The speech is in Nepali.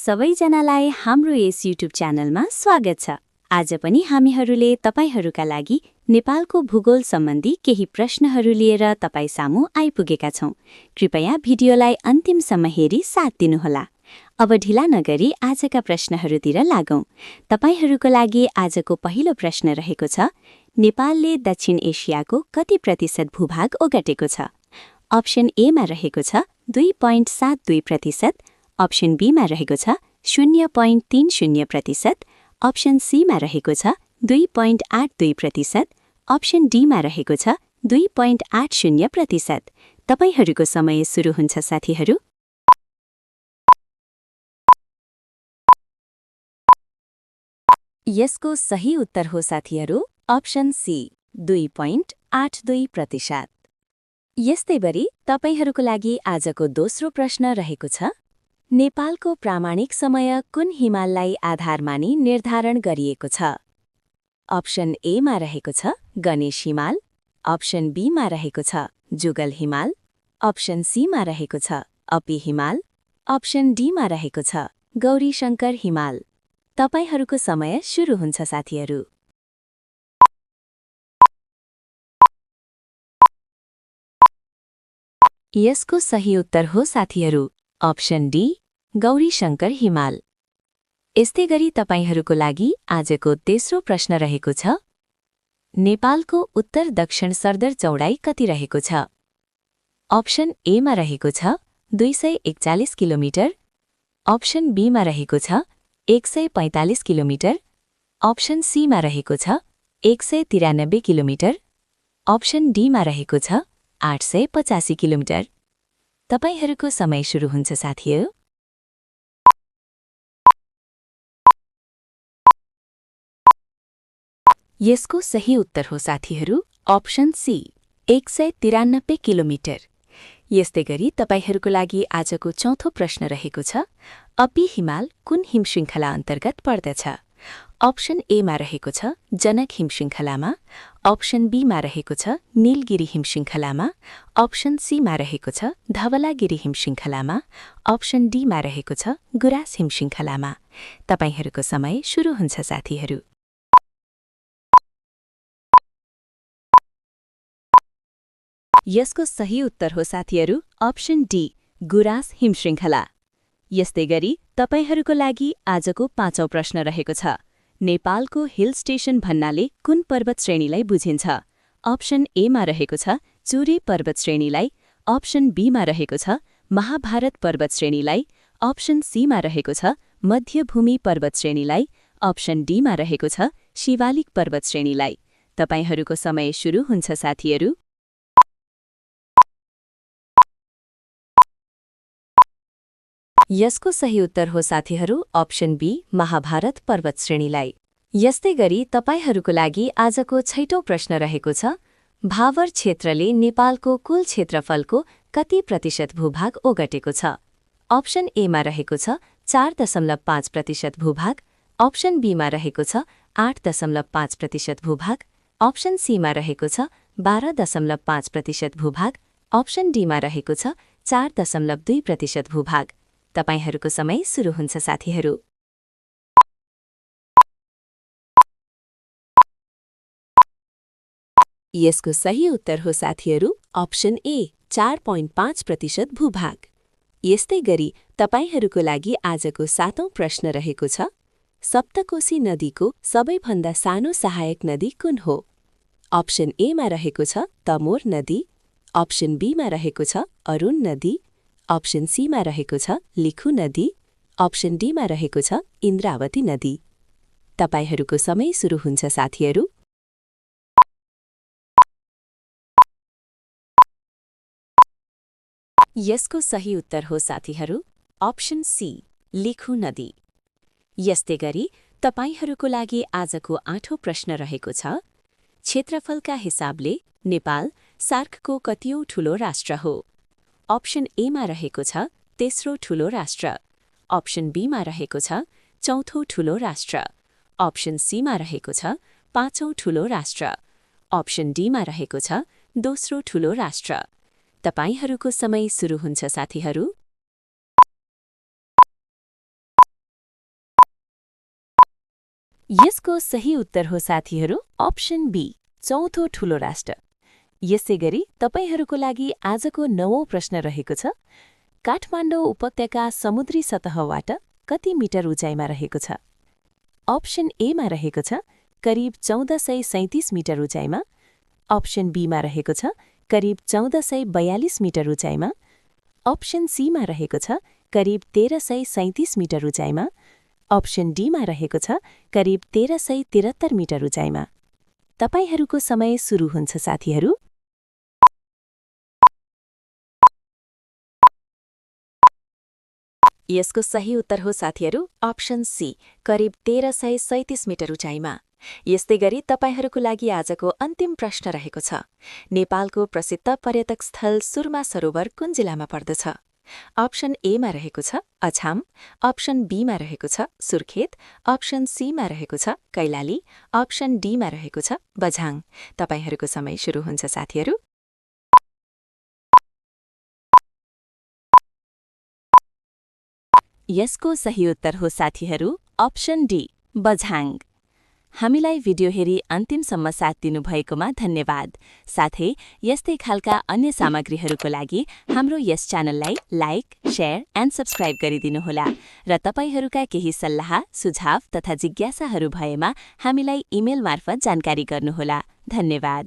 सबैजनालाई हाम्रो यस युट्युब च्यानलमा स्वागत छ। आज पनि हामीहरूले तपाईहरूका लागि नेपालको भूगोल सम्बन्धी केही प्रश्नहरू लिएर तपाईँ सामु आइपुगेका छौं। कृपया भिडियोलाई अन्तिमसम्म हेरी साथ दिनुहोला। अब ढिला नगरी आजका प्रश्नहरूतिर लागौं। तपाईहरूको लागि आजको पहिलो प्रश्न रहेको छ, नेपालले दक्षिण एसियाको कति प्रतिशत भूभाग ओगटेको छ? अप्सन ए मा रहेको छ 2.72%, अप्सन बी मा रहेको छ 0.30%, अप्सन सी मा रहेको छ 2.82%, अप्सन डी मा रहेको छ 2.80%। तपाईहरूको समय सुरु हुन्छ साथीहरू। यसको सही उत्तर हो साथीहरू अप्सन सी 2.82%। यस्तै गरी तपाईहरूको लागि आजको दोस्रो प्रश्न रहेको छ, नेपालको प्रामाणिक समय कुन हिमाललाई आधार मानी निर्धारण गरिएको छ? अप्सन ए मा रहेको छ गणेश हिमाल, अप्सन बी मा रहेको छ जुगल हिमाल, अप्सन सी मा रहेको छ अपी हिमाल, अप्सन डी मा रहेको छ गौरीशंकर हिमाल। तपाईहरूको समय सुरु हुन्छ साथीहरू। यसको सही उत्तर हो साथीहरू अप्सन डी गौरीशंकर हिमाल। यस्तै गरी तपाईहरूको लागि आजको तेस्रो प्रश्न रहेको छ, नेपालको उत्तर दक्षिण सरदर चौडाइ कति रहेको छ? अप्सन ए मा रहेको छ 241 किलोमिटर, अप्सन बी मा रहेको छ 145 किलोमिटर, अप्सन सी मा रहेको छ 193 किलोमिटर, अप्सन डी मा रहेको छ 885 किलोमिटर। तपाईहरूको समय सुरु हुन्छ साथीहरू। यसको सही उत्तर हो साथीहरू अप्सन सी 193 किलोमिटर। यस्तै गरी तपाईहरूको लागि आजको चौथो प्रश्न रहेको छ, अपी हिमाल कुन हिमश्रृङ्खला अन्तर्गत पर्दछ? अप्सन ए मा रहेको छ जनक हिमश्रृङ्खलामा, अप्सन बी मा रहेको छ नीलगिरी हिमश्रृङ्खलामा, अप्सन सी मा रहेको छ धवलागिरी हिमश्रृङ्खलामा, अप्सन डी मा रहेको छ गुराँस हिमश्रृङ्खलामा। तपाईहरूको समय सुरु हुन्छ साथीहरू। यसको सही उत्तर हो साथीहरू अप्सन डी गुराँस हिमश्रृङ्खला। यस्तै गरी तपाईहरूको लागि आजको पाँचौं प्रश्न रहेको छ, नेपालको हिल स्टेशन भन्नाले कुन पर्वत श्रेणीलाई बुझिन्छ? अप्सन ए मा रहेको छ चुरे पर्वत श्रेणीलाई, अप्सन बी मा रहेको छ महाभारत पर्वत श्रेणीलाई, अप्सन सी मा रहेको छ मध्यभूमि पर्वत श्रेणीलाई, अप्सन डी मा रहेको छ शिवालिक पर्वत श्रेणीलाई। तपाईहरूको समय सुरु हुन्छ साथीहरू। यसको सही उत्तर हो साथीहरू अप्सन बी महाभारत पर्वत श्रेणीलाई। यस्तै गरी तपाईहरूको लागि आजको छैटौं प्रश्न रहेको छ, भावर क्षेत्रले नेपालको कुल क्षेत्रफलको कति प्रतिशत भूभाग ओगटेको छ? अप्सन ए मा रहेको छ 4.5% भूभाग, अप्सन बी मा रहेको छ 8.5% भूभाग, अप्सन सी मा रहेको छ 12.5% भूभाग, अप्सन डी मा रहेको छ 4.2% भूभाग। तपाईहरूको समय सुरु हुन्छ साथीहरू। यसको सही उत्तर हो साथीहरू अप्सन ए 4.5% भूभाग। यस्तै गरी तपाईहरूको लागि आजको सातौं प्रश्न रहेको छ, सप्तकोशी नदीको सबैभन्दा सानो सहायक नदी कुन हो? अप्सन ए मा रहेको छ तमोर नदी, अप्सन बी मा रहेको छ अरुण नदी, अप्सन सी मा रहेको छ लिखु नदी, अप्सन डी मा रहेको छ इन्द्रावती नदी। तपाईहरूको समय सुरु हुन्छ साथीहरू। यसको सही उत्तर हो साथीहरू अप्सन सी लिखु नदी। यस्तै गरी तपाईहरूको लागि आजको आठौं प्रश्न रहेको छ, क्षेत्रफलका हिसाबले नेपाल सार्कको कतिऔं ठूलो राष्ट्र हो? अप्सन ए मा रहेको छ तेस्रो ठूलो राष्ट्र, अप्सन बी मा रहेको छ चौथो ठूलो राष्ट्र, अप्सन सी मा रहेको छ पाँचौं ठूलो राष्ट्र, अप्सन डी मा रहेको छ दोस्रो ठूलो राष्ट्र। तपाईहरूको समय सुरु हुन्छ साथीहरू। यसको सही उत्तर हो साथीहरू अप्सन बी, चौथो ठूलो राष्ट्र। यसै गरी तपाईहरूको लागि आजको 9औं प्रश्न रहेको छ। काठमाडौँ उपत्यका समुद्री सतहबाट कति मिटर उचाइमा रहेको छ? अप्सन एमा रहेको छ करिब 1437 मिटर उचाइमा, अप्सन बीमा रहेको छ करिब 1442 मिटर उचाइमा, अप्सन सीमा रहेको छ करिब 1337 मिटर उचाइमा, अप्सन डीमा रहेको छ करिब 1373 मिटर उचाइमा। तपाईहरूको समय सुरु हुन्छ साथीहरू। यसको सही उत्तर हो साथीहरू अप्सन सी, करिब 1337 मिटर उचाइमा। यस्तै गरी तपाईहरूको लागि आजको अन्तिम प्रश्न रहेको छ। नेपालको प्रसिद्ध पर्यटक स्थल सुरमा सरोवर कुन जिल्लामा पर्दछ? अप्सन एमा रहेको छ अछाम, अप्सन बीमा रहेको छ सुर्खेत, अप्सन सीमा रहेको छ कैलाली, अप्सन डीमा रहेको छ बझाङ। तपाईहरूको समय सुरु हुन्छ साथीहरू। यसको सही उत्तर हो साथीहरू अप्सन डी, बझाङ। हामीलाई भिडियो हेरी अन्तिमसम्म साथ दिनुभएकोमा धन्यवाद। साथै यस्तै खालका अन्य सामग्रीहरूको लागि हाम्रो यस च्यानललाई लाइक, शेयर एन्ड सब्स्क्राइब गरिदिनुहोला र तपाईहरूका केही सल्लाह, सुझाव तथा जिज्ञासाहरू भएमा हामीलाई इमेल मार्फत जानकारी गर्नुहोला। धन्यवाद।